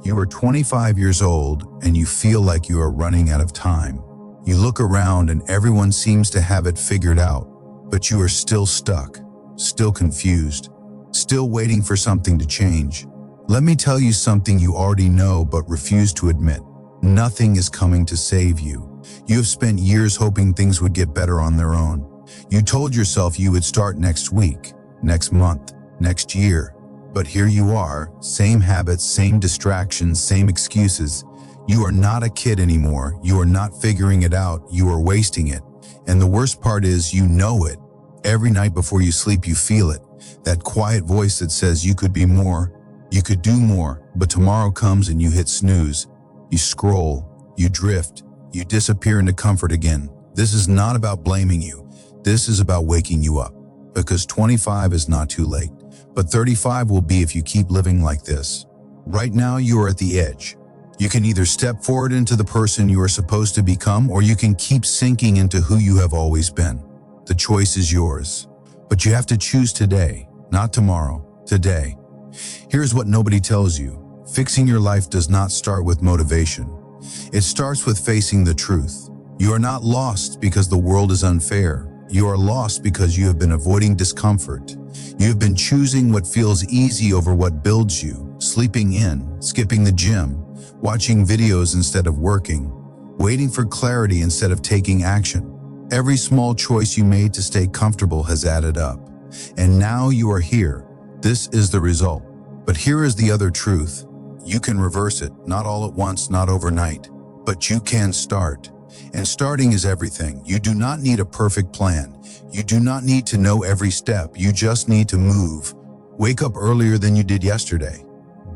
You are 25 years old and you feel like you are running out of time. You look around and everyone seems to have it figured out, but you are still stuck, still confused, still waiting for something to change. Let me tell you something you already know but refuse to admit. Nothing is coming to save you. You have spent years hoping things would get better on their own. You told yourself you would start next week, next month, next year. But here you are, same habits, same distractions, same excuses. You are not a kid anymore. You are not figuring it out. You are wasting it. And the worst part is you know it. Every night before you sleep, you feel it. That quiet voice that says you could be more, you could do more, but tomorrow comes and you hit snooze. You scroll, you drift, you disappear into comfort again. This is not about blaming you. This is about waking you up. Because 25 is not too late. But 35 will be if you keep living like this. Right now, you are at the edge. You can either step forward into the person you are supposed to become, or you can keep sinking into who you have always been. The choice is yours. But you have to choose today, not tomorrow, today. Here's what nobody tells you. Fixing your life does not start with motivation. It starts with facing the truth. You are not lost because the world is unfair. You are lost because you have been avoiding discomfort. You have been choosing what feels easy over what builds you, sleeping in, skipping the gym, watching videos instead of working, waiting for clarity instead of taking action. Every small choice you made to stay comfortable has added up. And now you are here. This is the result. But here is the other truth. You can reverse it, not all at once, not overnight, but you can start. And starting is everything. You do not need a perfect plan. You do not need to know every step. You just need to move. Wake up earlier than you did yesterday.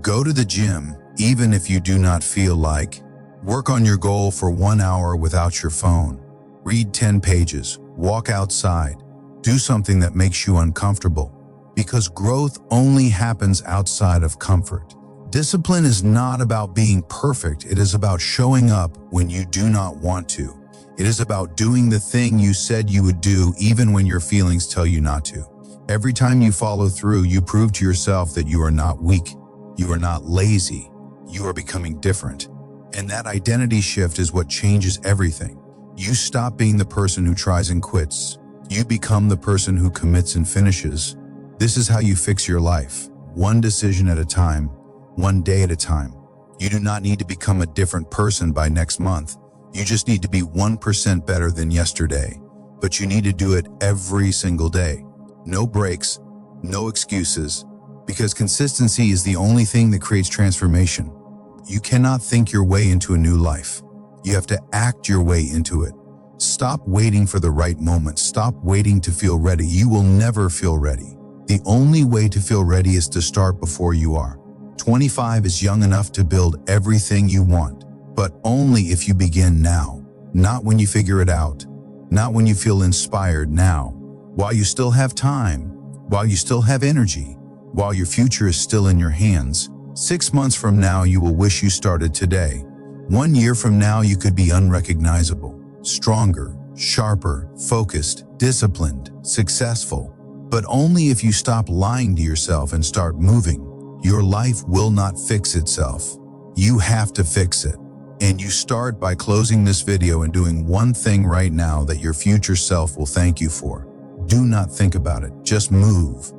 Go to the gym, even if you do not feel like. Work on your goal for 1 hour without your phone. Read 10 pages. Walk outside. Do something that makes you uncomfortable. Because growth only happens outside of comfort. Discipline is not about being perfect. It is about showing up when you do not want to. It is about doing the thing you said you would do even when your feelings tell you not to. Every time you follow through, you prove to yourself that you are not weak. You are not lazy. You are becoming different. And that identity shift is what changes everything. You stop being the person who tries and quits. You become the person who commits and finishes. This is how you fix your life. One decision at a time. One day at a time. You do not need to become a different person by next month. You just need to be 1% better than yesterday. But you need to do it every single day. No breaks, no excuses, because consistency is the only thing that creates transformation. You cannot think your way into a new life. You have to act your way into it. Stop waiting for the right moment. Stop waiting to feel ready. You will never feel ready. The only way to feel ready is to start before you are. 25 is young enough to build everything you want, but only if you begin now. Not when you figure it out, not when you feel inspired. Now, while you still have time, while you still have energy, while your future is still in your hands. 6 months from now, you will wish you started today. 1 year from now, you could be unrecognizable, stronger, sharper, focused, disciplined, successful, but only if you stop lying to yourself and start moving. Your life will not fix itself. You have to fix it. And you start by closing this video and doing one thing right now that your future self will thank you for. Do not think about it. Just move.